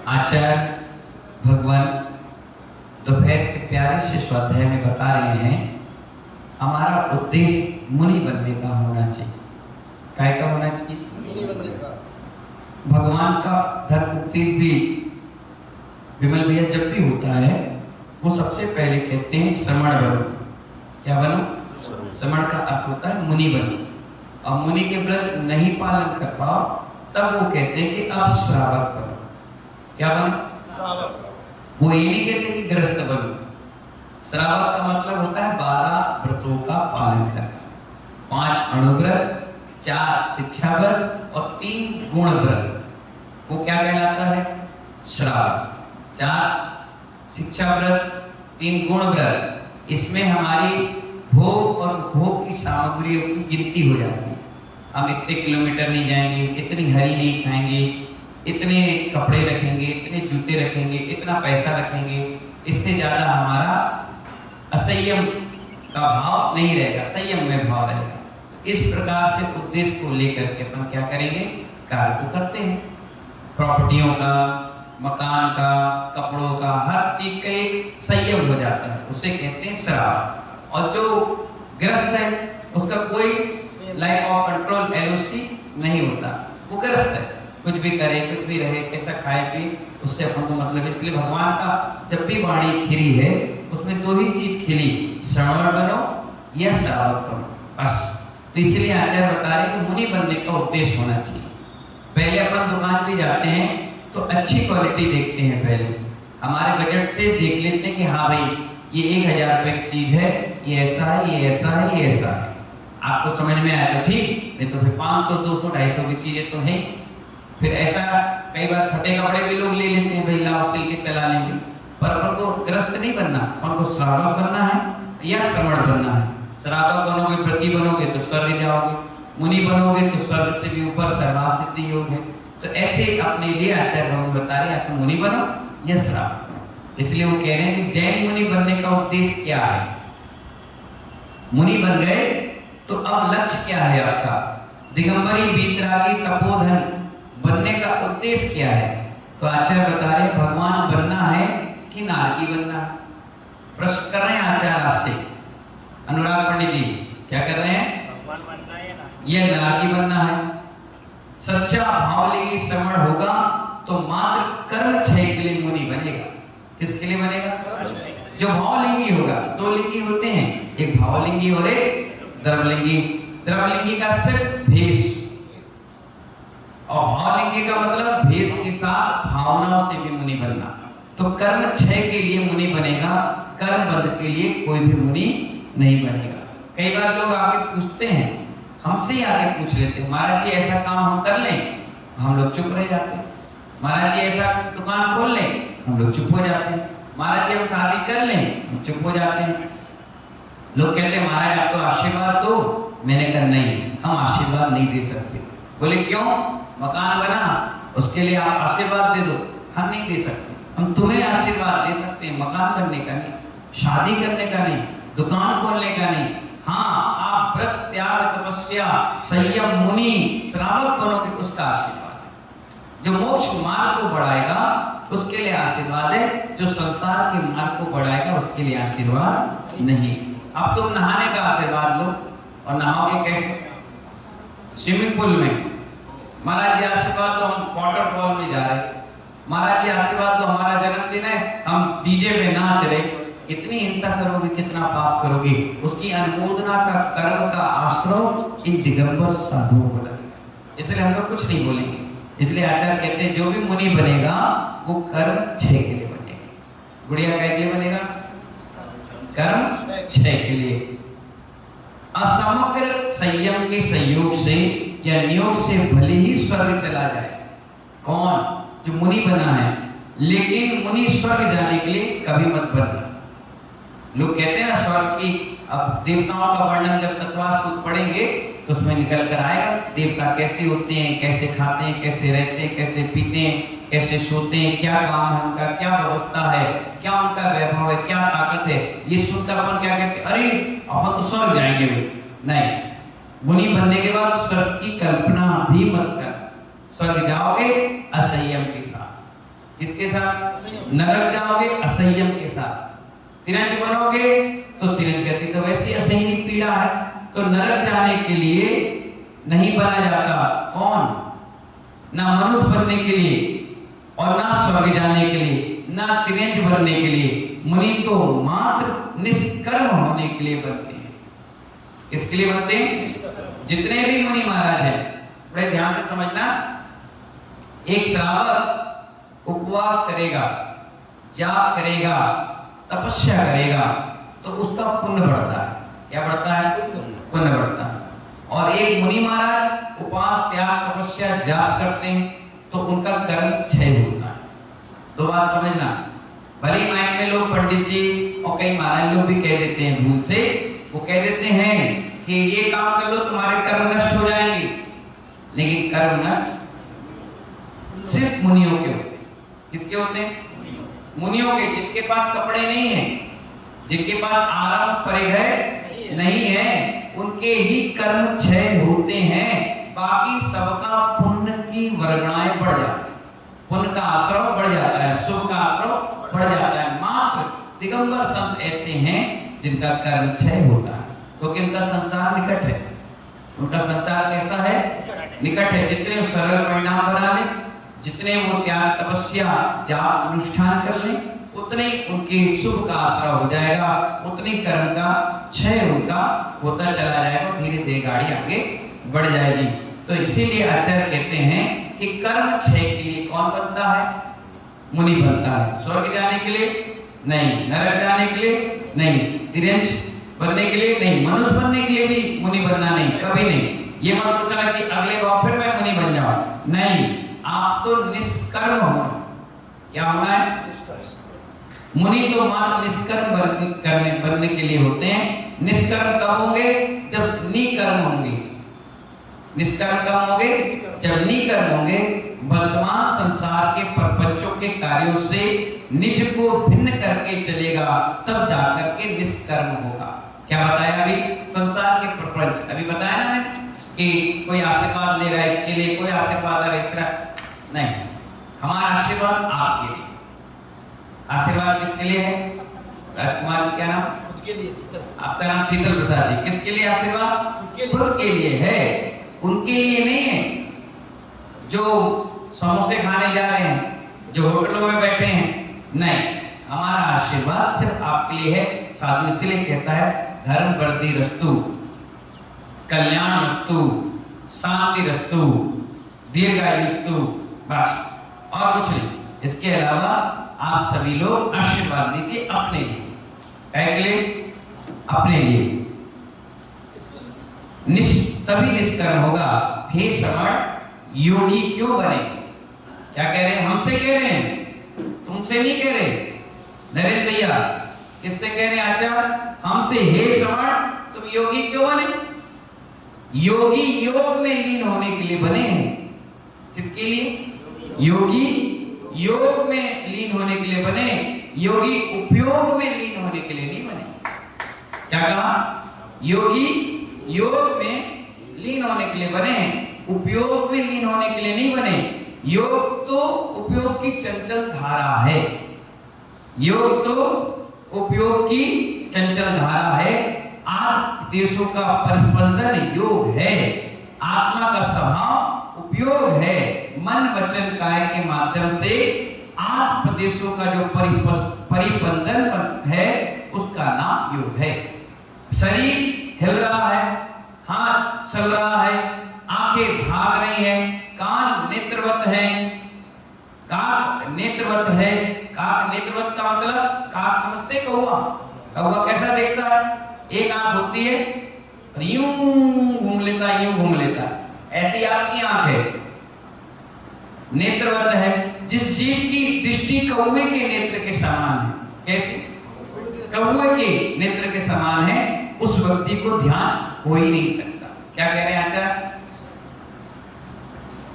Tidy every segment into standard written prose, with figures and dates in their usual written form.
आचार्य भगवान दोपहर के प्यारे से स्वाध्याय में बता रहे हैं हमारा उद्देश्य मुनि बनने का होना चाहिए। काय का होना चाहिए? मुनि बनने का। भगवान का धर्म उपदेश भी विमल भैया जब भी होता है वो सबसे पहले कहते हैं श्रमण बनो। क्या बनो? श्रमण का अर्थ होता है मुनि बनो। और मुनि के व्रत नहीं पालन कर पाओ तब वो कहते हैं कि अब श्रावक बनो। क्या बनो? श्रावक। वो ये नहीं कहते कि गृहस्थ बनो। श्रावक का मतलब होता है 12 व्रतों का पालन करना, 5 अणुव्रत, 4 शिक्षा व्रत और 3 गुण व्रत। वो क्या कहलाता है? श्रावक। 4 शिक्षा व्रत, 3 गुण व्रत। इसमें हमारी भोग और भोग की सामग्रियों की गिनती हो जाती है। हम इतने किलोमीटर नहीं जाएंगे, इतनी हरी नहीं खाएंगे, इतने कपड़े रखेंगे, इतने जूते रखेंगे, इतना पैसा रखेंगे। इससे ज्यादा हमारा असंयम का भाव नहीं रहेगा, संयम में भाव रहेगा। इस प्रकार से उद्देश्य को लेकर के अपन क्या करेंगे? कार्य को करते हैं। प्रॉपर्टियों का, मकान का, कपड़ों का, हर चीज का एक संयम हो जाता है, उसे कहते हैं श्रावक। और जो ग्रस्त है उसका कोई लाइफ ऑफ कंट्रोल LOC नहीं होता, वो ग्रस्त है, कुछ भी करे, कुछ भी रहे, कैसा खाए पिए, उससे अपन को मतलब। इसलिए भगवान का जब भी वाणी खिली है उसमें 2 ही चीज खिली, श्रवण बनो या श्रावक बनो, बस। तो इसलिए आचार्य बता रहे कि मुनि बनने का उद्देश्य होना चाहिए। पहले अपन दुकान भी जाते हैं तो अच्छी क्वालिटी देखते हैं, पहले हमारे बजट से देख लेते हैं कि हाँ भाई ये 1000 रुपए की चीज है, ये ऐसा है, ये ऐसा है, ये ऐसा है। आपको समझ में आया तो ठीक, नहीं तो फिर 500, 200, 250 की चीजें तो है। फिर ऐसा कई बार फटे कपड़े भी लोग ले लेते हैं, भाई लाओ सिल के चला लेंगे। पर अपन को ग्रस्त नहीं बनना, अपन को श्रावक बनना है या श्रमण बनना है। श्रावक बनोगे, प्रति बनोगे तो स्वर्ग जाओगे, मुनि बनोगे तो स्वर्ग से भी ऊपर सर्वासिद्ध सिद्धि योग है। तो ऐसे अपने लिए आचार्य भगवान बता रहे हैं, मुनि बनो या श्रावक। इसलिए वो कह रहे हैं कि जैन मुनि बनने का उद्देश्य क्या है? मुनि बन गए तो अब लक्ष्य क्या है आपका? दिगंबरी, वीतरागी, तपोधन बनने का उद्देश्य क्या है? तो आचार्य बता रहे हैं भगवान बनना है कि नारकी बनना है? प्रश्न कर रहे हैं आचार्य आपसे। अनुराग पंडित जी क्या कर रहे हैं? भगवान बनना है ना ये नारकी बनना है। सच्चा भावलिंगी श्रवण होगा तो मात्र कर्म क्षय के लिए मुनि बनेगा। किसके लिए बनेगा? जो भावलिंगी होगा। 2 लिंगी होते हैं, एक भावलिंगी और एक द्रवलिंगी। द्रवलिंगी का सिर्फ भेष और भावलिंगी का मतलब भेष के साथ भावनाओं से भी मुनि बनना। तो कर्म क्षय के लिए मुनि बनेगा, कर्म बंध के लिए कोई भी मुनि नहीं बनेगा। कई बार लोग आके पूछते हैं, हमसे ही आके पूछ लेते हैं, महाराज जी ऐसा काम हम कर लें, हम लोग चुप रह जाते हैं। महाराज जी ऐसा दुकान खोल लें, हम लोग चुप हो जाते हैं। महाराज जी हम शादी कर लें, हम चुप हो जाते हैं। लोग कहते हैं महाराज आप तो आशीर्वाद दो। मैंने कहा नहीं, हम आशीर्वाद नहीं दे सकते। बोले क्यों? मकान बना उसके लिए आप आशीर्वाद दे दो। हम नहीं दे सकते, हम तुम्हें आशीर्वाद दे सकते हैं, मकान बनने का नहीं, शादी करने का नहीं, दुकान खोलने का नहीं। हाँ, आप व्रत, त्याग, तपस्या, संयम, मुनि, श्रावक बनोगे उसका आशीर्वाद है। जो मोक्ष मार्ग को बढ़ाएगा उसके लिए आशीर्वाद है, जो संसार के मार्ग को बढ़ाएगा उसके लिए आशीर्वाद नहीं। अब तुम नहाने का आशीर्वाद लो, और नहाओगे कैसे? स्विमिंग पूल में। महाराज जी आशीर्वाद तो हम वाटरफॉल में जा रहे, महाराज जी आशीर्वाद तो हमारा जन्मदिन है, हम डीजे में नाच रहे। कितनी हिंसा करोगे, कितना पाप करोगे, उसकी अनुमोदना का कर्म का आश्रय इन दिगंबर साधुओं को लगेगा। इसलिए हम लोग कुछ नहीं बोलेंगे। इसलिए आचार्य कहते हैं जो भी मुनि बनेगा वो कर्म क्षय के लिए बनेगा। गुड़िया कैसे बनेगा? कर्म क्षय के लिए। असमग्र संयम के संयोग से या नियोग से भले ही स्वर्ग चला जाए। कौन? जो मुनि बना है, लेकिन मुनि स्वर्ग जाने के लिए कभी मत बनना। लोग कहते हैं ना स्वर्ग की, अब देवताओं का वर्णन जब तत्वासूत्र पढ़ेंगे तो उसमें निकल कर आएगा देवता कैसे होते हैं, कैसे खाते हैं, कैसे रहते हैं, कैसे पीते हैं, कैसे सोते हैं, क्या काम है उनका, क्या व्यवस्था है, क्या उनका वैभव है, क्या ताकत है। ये सुनकर अपन क्या कहते हैं, अरे अपन तो स्वर्ग जाएंगे। नहीं, मुनि बनने के बाद स्वर्ग की कल्पना भी मत कर। स्वर्ग जाओगे असंयम के साथ। किसके साथ? नरक जाओगे असंयम के साथ। तिरंज बनोगे तो तिरंज गति तो वैसे असहनीय पीड़ा है, तो नरक जाने के लिए नहीं बना जाता। कौन? ना मनुष्य बनने के लिए और ना स्वर्ग जाने के लिए, ना तिरंज बनने के लिए। मुनि तो मात्र निष्कर्म होने के लिए बनते हैं। किसके लिए बनते हैं? जितने भी मुनि महाराज हैं, बड़े ध्यान से समझना। एक श्रावक उपवास करेगा, जाप करेगा, तपस्या करेगा तो उसका पुण्य बढ़ता है। क्या बढ़ता है? पुण्य बढ़ता है। और एक मुनि महाराज उपवास, त्याग, तपस्या, जाप करते हैं तो उनका कर्म क्षय होता है। तो बात समझना। भले माइंड में लोग, पंडित जी और कई महाराज लोग भी कह देते हैं भूल से, वो कह देते हैं कि ये काम कर लो तुम्हारे कर्म नष्ट हो जाएंगे, लेकिन कर्म नष्ट सिर्फ मुनियों के होते हैं। किसके होते हैं? मुनियों के। जिनके पास कपड़े नहीं है, जिनके पास आराम परिग्रह नहीं है, उनके ही कर्म क्षय होते हैं। बाकी सबका पुण्य की वर्गणाएं बढ़ जाती है, पुण्य का आश्रव बढ़ जाता है, शुभ का आश्रव बढ़ जाता है। मात्र दिगंबर संत ऐसे हैं जिनका कर्म क्षय होता है, क्योंकि उनका संसार निकट है। उनका संसार कैसा है? निकट है। जितने सरल परिणाम बना ले, जितने वो त्याग, तपस्या, जाप, अनुष्ठान कर ले, उतने उनके शुभ का आश्रय हो जाएगा, उतनी कर्म का क्षय उनका होता चला जाएगा, धीरे धीरे गाड़ी आगे बढ़ जाएगी। तो इसीलिए आचार्य कहते हैं कि कर्म क्षय के लिए कौन बनता है? मुनि बनता है। स्वर्ग जाने के लिए नहीं, नरक जाने के लिए नहीं, तिरंज बनने के लिए नहीं, मनुष्य बनने के लिए भी मुनि बनना नहीं, कभी नहीं। ये मत सोचना कि अगले बार फिर मैं मुनि बन जाऊं, नहीं। आप तो निष्कर्म होना। क्या होना है? मुनि तो मात्र निष्कर्म बनने के लिए होते हैं। निष्कर्म कब होंगे? जब निकर्म होंगे। निष्कर्म कब होंगे? जब निकर्म होंगे। वर्तमान संसार के प्रपंचों के कार्यों से निज को भिन्न करके चलेगा, तब जाकर के निष्कर्म होगा। क्या बताया अभी? संसार के प्रपंच अभी बताया ना कि कोई आशीर्वाद ले रहा है इसके लिए, कोई आशीर्वाद ले रहा है इसका नहीं। हमारा आशीर्वाद आपके लिए। आशीर्वाद किसके लिए है? राजकुमार जी क्या नाम? खुद के लिए। आपका नाम शीतल प्रसाद जी। किसके लिए आशीर्वाद? खुद के लिए है, उनके लिए नहीं है जो समोसे खाने जा रहे हैं, जो होटलों में बैठे हैं, नहीं। हमारा आशीर्वाद सिर्फ आपके लिए है। साधु इसलिए कहता है धर्म वर्धि रस्तु, कल्याण रस्तु, शांति रस्तु, दीर्घायुस्तु, बस और कुछ नहीं। इसके अलावा आप सभी लोग आशीर्वाद लीजिए अपने लिए। क्या के लिए? अपने लिए। तभी निष्कर्म होगा। हे श्रवण, योगी क्यों बने? क्या कह रहे हैं? हमसे कह रहे हैं, तुमसे नहीं कह रहे। नरेंद्र भैया किससे कह रहे हैं? आचार्य हमसे। हे श्रवण, तुम योगी क्यों बने? योगी योग में लीन होने के लिए बने हैं। किसके लिए? योगी योग में लीन होने के लिए बने, योगी उपयोग में लीन होने के लिए नहीं बने। क्या कहा? योगी योग में लीन होने के लिए बने, उपयोग में लीन होने के लिए नहीं बने। योग तो उपयोग की चंचल धारा है। योग तो उपयोग की चंचल धारा है। आठ देशों का परिस्पंदन योग है। आत्मा का स्वभाव उपयोग है। मन वचन काय के माध्यम से आठ प्रदेशों का जो परिबंधन है उसका नाम योग है। शरीर हिल रहा है, हाथ चल रहा है, आंखें भाग रही हैं, कान नेत्रवत है, काक नेत्रवत है। काक नेत्रवत का मतलब काक समझते कौवा? कौवा कैसा देखता है? एक आंख होती है और यूं घूम लेता है, यूं घूम लेता है। ऐसी आपकी आंख है, नेत्रवत है। जिस जीव की दृष्टि कौवे के नेत्र के समान है, कैसे? कौवे के नेत्र के समान है, उस व्यक्ति को ध्यान हो ही नहीं सकता। क्या कह रहे हैं आचार्य?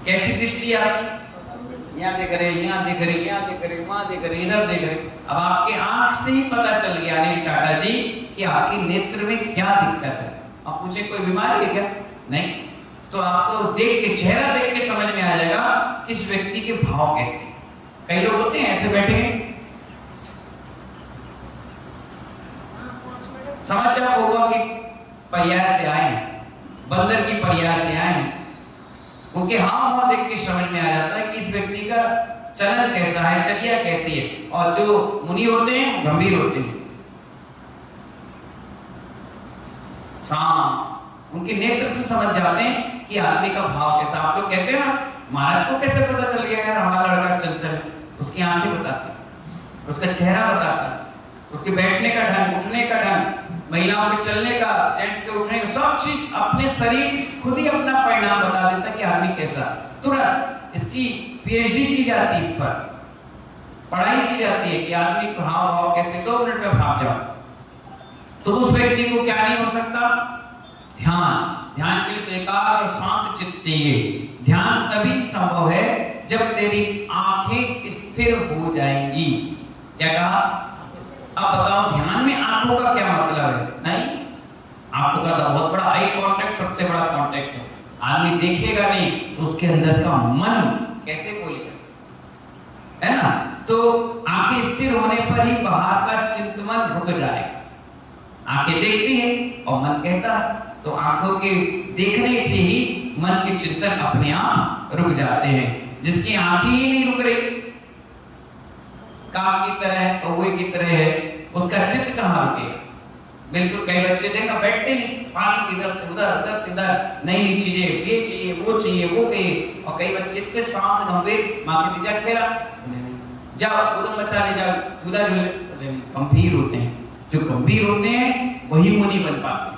कैसी दृष्टि आपकी? यहाँ देख रहे, यहाँ देख रहे, यहाँ देख रहे, वहां देख रहे, इधर देख रहे। अब आपके आंख से ही पता चल गया अनिल टाटा जी कि आपके नेत्र में क्या दिक्कत है। आप पूछे कोई बीमारी है क्या? नहीं। तो आपको देख के, चेहरा देख के समझ में आ जाएगा कि इस व्यक्ति के भाव कैसे। कई लोग होते हैं ऐसे बैठे हैं, समझ जाओ कौवा की पर्याय से आए, बंदर की पर्याय से आए, उनके हाव भाव देख के समझ में आ जाता है कि इस व्यक्ति का चलन कैसा है, चर्या कैसी है। और जो मुनि होते हैं गंभीर होते हैं, उनके नेत्र से समझ जाते हैं कि आदमी का भाव कैसा। आप लोग कहते हैं ना, महाराज को कैसे पता चल गया यार हमारा लड़का चंचल है? उसकी आंखें बताती, उसका चेहरा बताता, उसके बैठने का ढंग, उठने का ढंग, महिलाओं के चलने का, जेंट्स के उठने का, सब चीज अपने शरीर खुद ही अपना परिणाम बता देता कि आदमी कैसा। तुरंत इसकी पीएचडी की जाती है, इस पर पढ़ाई की जाती है कि आदमी का हाव भाव कैसे, 2 मिनट में भाग जाओ। तो उस व्यक्ति को क्या नहीं हो सकता? ध्यान। ध्यान के लिए तो एकाग्र और शांत चित्त चाहिए। ध्यान तभी संभव है जब तेरी आंखें स्थिर हो जाएंगी। क्या कहा? अब बताओ ध्यान में आंखों का क्या मतलब है? नहीं, आंखों का तो बहुत बड़ा आई कांटेक्ट, सबसे बड़ा कांटेक्ट है। आदमी देखेगा नहीं तो उसके अंदर का मन कैसे बोलेगा, है ना? तो आंखें स्थिर होने पर ही बाहर का चिंतन रुक जाएगा। आंखें देखती हैं और मन कहता है, तो आंखों के देखने से ही मन के चिंतन अपने आप रुक जाते हैं। जिसकी आंखें ही नहीं रुक रही, काक की तरह, कौवे की तरह है, उसका चित्त कहाँ रुकेगा? बिल्कुल। कई बच्चे देखना बैठते नहीं, पानी इधर से उधर, उधर से इधर, नई नई चीजें, ये चाहिए, वो चाहिए, वो चाहिए। और कई बच्चे इतने शांत गंभीर, माँ के पीछे खेला, जाओ उधर मचा ले जाओ, झूला झूले, गंभीर होते हैं। जो गंभीर होते हैं वही मुनि बन पाते।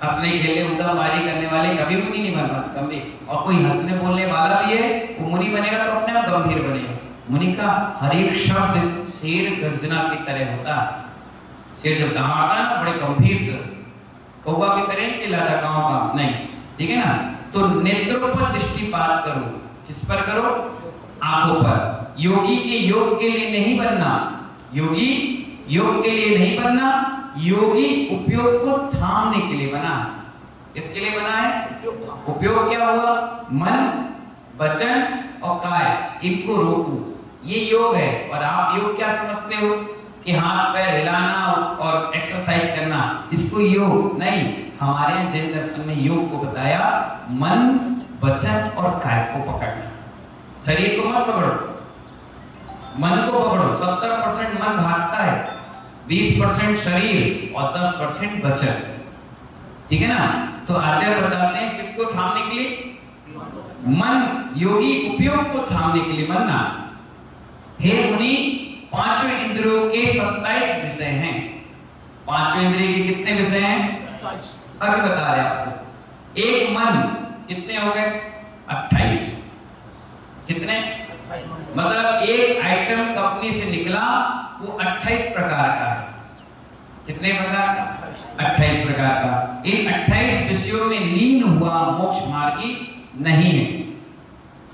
हंसने खेलने उद्दमबाजी करने वाले कभी मुनि नहीं बन पाते, गंभीर। और कोई हंसने बोलने वाला भी है, वो मुनि बनेगा तो अपने आप गंभीर बनेगा। मुनि का हर एक शब्द शेर गर्जना की तरह होता है। शेर जब दहाड़ता है ना, बड़े गंभीर, कौवा की तरह चिल्लाता गाँव का नहीं, ठीक है ना? तो नेत्रों पर दृष्टिपात करो। किस पर करो? आंखों पर। योगी के योग के लिए नहीं बनना, योगी योग के लिए नहीं बनना, योगी उपयोग को थामने के लिए बना है। किसके लिए बना है? उपयोग क्या हुआ? मन, वचन और काय, इनको रोको, ये योग है। और आप योग क्या समझते हो कि हाथ पैर हिलाना और एक्सरसाइज करना, इसको योग नहीं। हमारे यहाँ जैन दर्शन में योग को बताया मन, वचन और काय को पकड़ना। शरीर को मत पकड़ो, मन को पकड़ो। 70% मन भागता है, 20% शरीर और 10% वचन, ठीक है ना? तो आचार्य बताते हैं किसको थामने के लिए? मन। योगी उपयोग को थामने के लिए बनना। हे मुनि, पांचों इंद्रियों के 27 विषय हैं। पांचों इंद्रियों के कितने विषय हैं? अभी बता रहे आपको। एक मन, कितने हो गए? 28। कितने? मतलब एक आइटम कंपनी से निकला वो 28 प्रकार का है। कितने प्रकार का? 28 प्रकार का। इन 28 विषयों में लीन हुआ मोक्ष मार्गी नहीं है।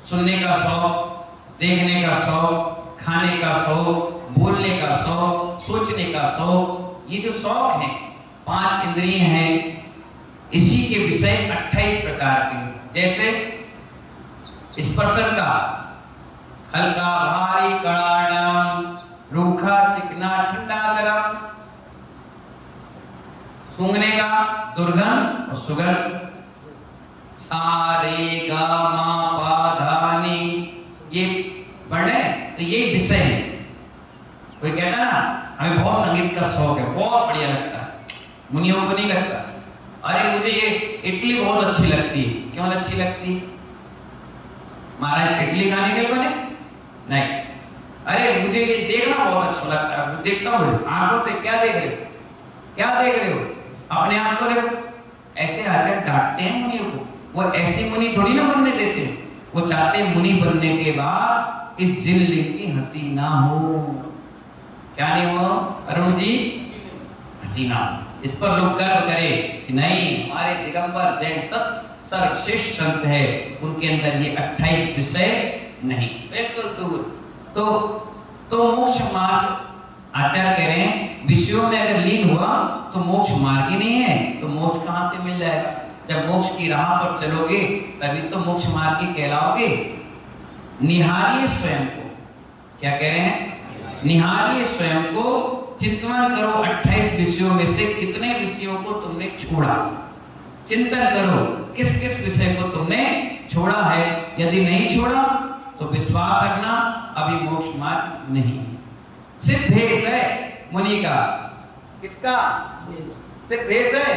सुनने का शौक, देखने का शौक, खाने का शौक, बोलने का शौक, सोचने का शौक, ये जो शौक है, 5 इंद्रिय हैं, इसी के विषय 28 प्रकार के। जैसे स्पर्शन का, हल्का भारी कड़ा नरम, रूखा चिकना ठंडा गरम। सूंघने का दुर्गंध और सुगंध। सारे गा मा पा धा नी, ये बढ़े तो ये विषय है। कोई कहता है ना हमें बहुत संगीत का शौक है, बहुत बढ़िया लगता है, मुनियों को नहीं लगता। अरे मुझे ये इडली बहुत अच्छी लगती है। क्यों अच्छी लगती? महाराज इडली खाने के बने? नहीं। अरे मुझे ये देखना बहुत अच्छा लगता है, देखता हूँ आंखों से। क्या देख रहे हो? क्या देख रहे हो? अपने आप को देखो। ऐसे आचार्य डांटते हैं मुनियों को, वो ऐसे मुनि थोड़ी ना बनने देते हैं। वो चाहते हैं मुनि बनने के बाद इस जिनलिंग की हंसी ना हो। क्या नहीं हो अरुण जी? हंसी ना हो। इस पर लोग गर्व करें कि नहीं, हमारे दिगंबर जैन सर्वश्रेष्ठ संत है, उनके अंदर ये 28 विषय नहीं, बिल्कुल दूर। तो मोक्ष मार्ग आचार्य कह रहे हैं, विषयों में अगर लीन हुआ तो मोक्ष मार्ग ही नहीं है, तो मोक्ष कहां से मिल जाएगा? जब मोक्ष की राह पर चलोगे तभी तो मोक्ष मार्गी कहलाओगे। निहारिए स्वयं को। क्या कह रहे हैं? निहारिए स्वयं को, चिंतन करो 28 विषयों में से कितने विषयों को तुमने छोड़ा। चिंतन करो किस किस विषय को तुमने छोड़ा है। यदि नहीं छोड़ा तो विश्वास रखना अभी मोक्ष मार्ग नहीं। सिर्फ भेष है मुनि का। किसका? सिर्फ भेष है,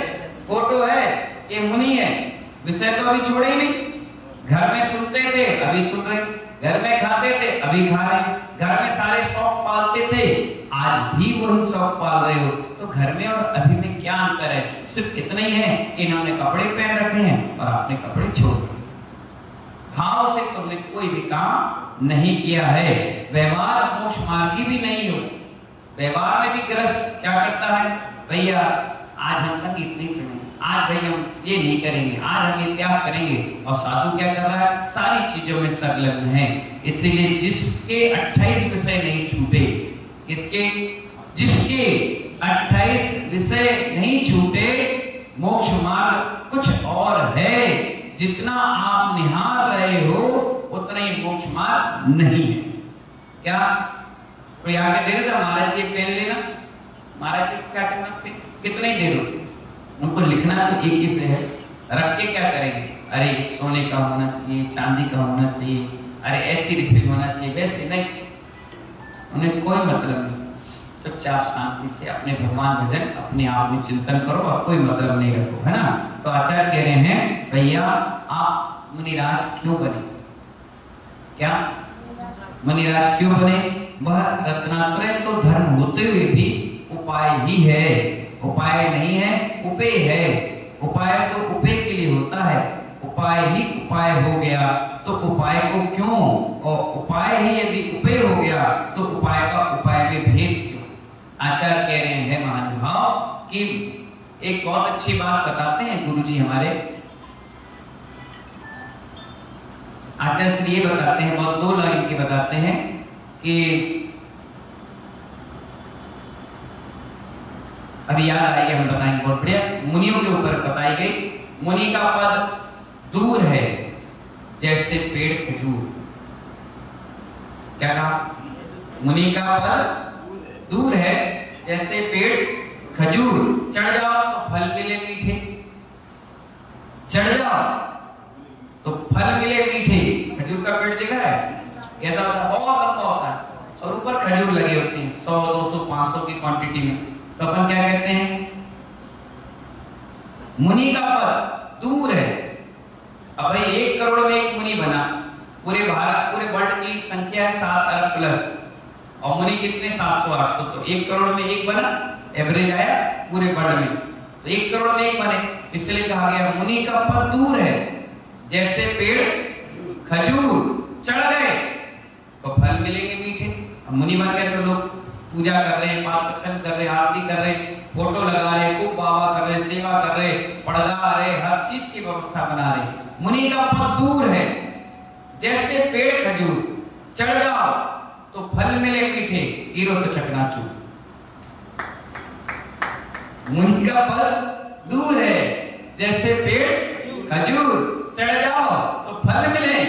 फोटो है, ये मुनि है। विषय तो अभी छोड़े ही नहीं। घर में सुनते थे अभी सुन रहे, घर में खाते थे अभी खा रहे, घर में सारे शौक पालते थे आज भी वही शौक पाल रहे हो। तो घर में और अभी में क्या अंतर है? सिर्फ इतना ही है कि इन्होंने कपड़े पहन रखे हैं और आपने कपड़े छोड़ दिए। भाव से तुमने कोई भी काम नहीं किया है। व्यवहार मोक्ष मार्गी भी नहीं हो। व्यवहार में भी ग्रस्त क्या करता है? भैया आज हम संगीत नहीं सुनेंगे, आज भाई हम ये नहीं करेंगे, आज हम ये त्याग करेंगे। और साधु क्या कर रहा है? सारी चीजों में संलग्न है। इसीलिए जिसके 28 विषय नहीं छूटे, किसके? जिसके 28 विषय नहीं छूटे, मोक्ष मार्ग कुछ और है। जितना आप निहार रहे हो उतना ही मोक्ष मार्ग नहीं है। क्या कोई आके दे देता महाराज ये पेन लेना, महाराज जी क्या करना, कितना ही दे दो। उनको लिखना तो एक ही से है, रख के क्या करेंगे? अरे सोने का होना चाहिए, चांदी का होना चाहिए, अरे ऐसी रिफिल होना चाहिए, वैसे नहीं। उन्हें कोई मतलब नहीं। चुपचाप शांति से अपने भगवान भजन अपने आप में चिंतन करो और कोई मतलब नहीं रखो, है ना। तो आचार्य कह रहे हैं भैया आप मुनिराज क्यों बने? क्या मुनिराज क्यों बने? वह रत्नात्रय तो धर्म होते हुए भी उपाय ही है, उपाय नहीं है, उपेय है। उपाय तो उपेय के लिए होता है, उपाय ही उपाय हो गया तो उपाय को क्यों, और उपाय ही यदि उपेय हो गया तो उपाय का उपाय में भेद क्यों? आचार्य कह रहे हैं महानुभाव कि एक बहुत अच्छी बात बताते हैं गुरुजी हमारे। आचार्य श्री ये बताते हैं, बहुत 2 लाइन के बताते हैं कि अभी याद आएगी हम बताएंगे, बहुत बढ़िया। मुनियों के ऊपर बताई गई। मुनि का पद दूर है जैसे पेड़ खजूर। क्या कहा? मुनि का पद दूर है जैसे पेड़ खजूर। चढ़ जाओ तो फल मिले मीठे, चढ़ जाओ तो फल मिले मीठे। खजूर का पेड़ देखा है कैसा होता है? बहुत लंबा होता है और ऊपर खजूर लगे होते हैं 100, 200, 500 की क्वांटिटी में। तो अपन क्या कहते हैं? मुनि का पद दूर है। अब भाई 1 करोड़ में एक मुनि बना, पूरे भारत पूरे वर्ल्ड की संख्या है 7 अरब प्लस, और मुनि कितने? 700, 800। तो 1 करोड़ में एक बना, एवरेज आया पूरे वर्ल्ड में। तो 1 करोड़ में एक बने, इसलिए कहा गया मुनि का पद दूर है जैसे पेड़ खजूर। चढ़ गए तो फल मिलेंगे मीठे। अब मुनि बन गए तो लोग पूजा कर रहे हैं, पाप दर्शन कर रहे, आरती कर रहे, फोटो लगा रहे, खूब बाबा कर रहे, सेवा कर रहे, पढ़ा रहे, हर चीज की व्यवस्था बना रहे। मुनि का पद दूर है जैसे पेड़ खजूर। चढ़ जाओ तो फल मिले मीठे, गिरो तो चकनाचूर। मुनि का पद दूर है जैसे पेड़ खजूर। चढ़ जाओ तो फल मिले,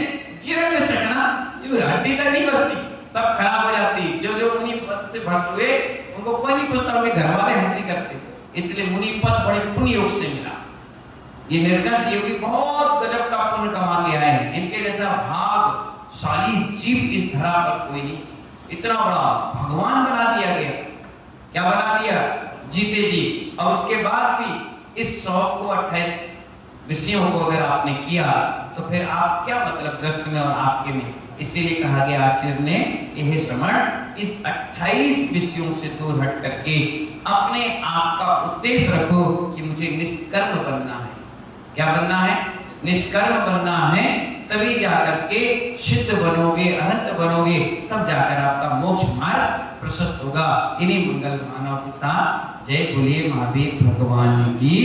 गिरे तो चकनाचूर। हड्डी तक नहीं बचती, सब खराब हो जाती। जो जो मुनि पद से भ्रष्ट हुए उनको कोई नहीं पूछता, उनके घर वाले हंसी करते। इसलिए मुनि पद बड़े पुण्य योग से मिला। ये निर्गत योगी बहुत गजब का पुण्य कमा के आए हैं। इनके जैसा भागशाली जीव इस धरा पर कोई नहीं। इतना बड़ा भगवान बना दिया गया। क्या बना दिया? जीते जी। और उसके बाद भी इस 100 को 28 विषयों को अगर आपने किया तो फिर आप क्या मतलब ग्रस्त में और आपके में। इसीलिए कहा गया आचार्य ने, यह श्रवण इस 28 विषयों से दूर हट करके अपने आप का उद्देश्य रखो कि मुझे निष्कर्म बनना है। क्या बनना है? निष्कर्म बनना है। तभी जाकर के सिद्ध बनोगे, अनंत बनोगे, तब जाकर आपका मोक्ष मार्ग प्रशस्त होगा। इन्हीं मंगल भावनाओं के साथ जय बोलिए महावीर भगवान की।